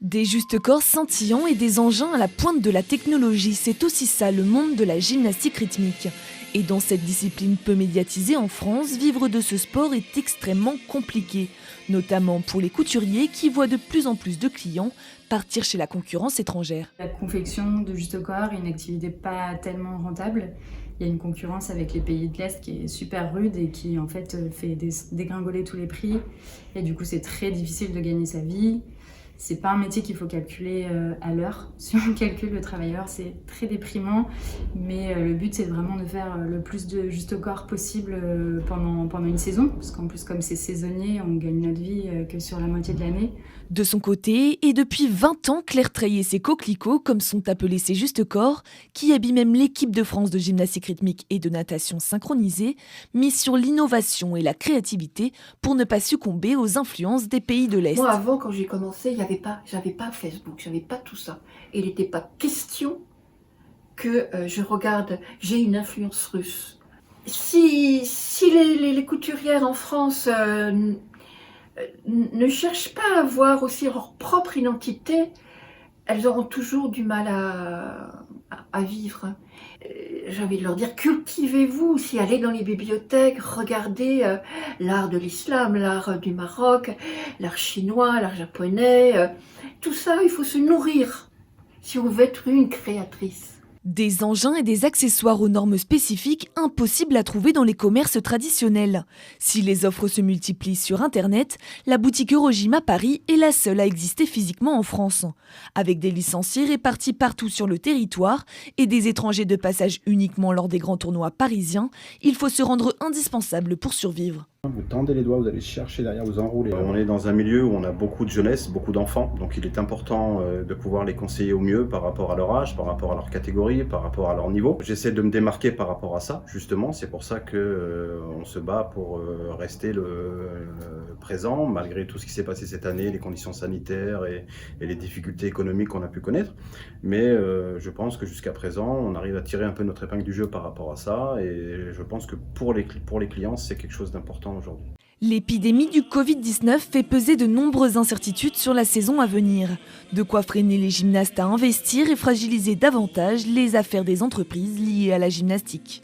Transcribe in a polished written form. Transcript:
Des justes corps scintillants et des engins à la pointe de la technologie, c'est aussi ça le monde de la gymnastique rythmique. Et dans cette discipline peu médiatisée en France, vivre de ce sport est extrêmement compliqué, notamment pour les couturiers qui voient de plus en plus de clients partir chez la concurrence étrangère. La confection de juste corps est une activité pas tellement rentable. Il y a une concurrence avec les pays de l'Est qui est super rude et qui en fait fait dégringoler tous les prix. Et du coup, c'est très difficile de gagner sa vie. C'est pas un métier qu'il faut calculer à l'heure. Si on calcule le travailleur, c'est très déprimant. Mais le but, c'est vraiment de faire le plus de juste corps possible pendant une saison. Parce qu'en plus, comme c'est saisonnier, on gagne notre vie que sur la moitié de l'année. De son côté, et depuis 20 ans, Claire Treillet et ses coquelicots, comme sont appelés ses justes corps, qui habillent même l'équipe de France de gymnastique rythmique et de natation synchronisée, mise sur l'innovation et la créativité pour ne pas succomber aux influences des pays de l'Est. Moi, avant, quand j'ai commencé, j'avais pas Facebook, j'avais pas tout ça. Et il n'était pas question que j'ai une influence russe. Si les couturières en France ne cherchent pas à avoir aussi leur propre identité, elles auront toujours du mal à vivre. J'ai envie de leur dire, cultivez-vous, si allez dans les bibliothèques, regardez l'art de l'islam, l'art du Maroc, l'art chinois, l'art japonais, tout ça, il faut se nourrir si on veut être une créatrice. Des engins et des accessoires aux normes spécifiques impossibles à trouver dans les commerces traditionnels. Si les offres se multiplient sur Internet, la boutique Eurogym à Paris est la seule à exister physiquement en France. Avec des licenciés répartis partout sur le territoire et des étrangers de passage uniquement lors des grands tournois parisiens, il faut se rendre indispensable pour survivre. Vous tendez les doigts, vous allez chercher derrière, vous enroulez. On est dans un milieu où on a beaucoup de jeunesse, beaucoup d'enfants, donc il est important de pouvoir les conseiller au mieux par rapport à leur âge, par rapport à leur catégorie, par rapport à leur niveau. J'essaie de me démarquer par rapport à ça, justement, c'est pour ça qu'on se bat pour rester présent, malgré tout ce qui s'est passé cette année, les conditions sanitaires et les difficultés économiques qu'on a pu connaître. Mais je pense que jusqu'à présent, on arrive à tirer un peu notre épingle du jeu par rapport à ça, et je pense que pour les clients, c'est quelque chose d'important aujourd'hui. L'épidémie du Covid-19 fait peser de nombreuses incertitudes sur la saison à venir. De quoi freiner les gymnastes à investir et fragiliser davantage les affaires des entreprises liées à la gymnastique.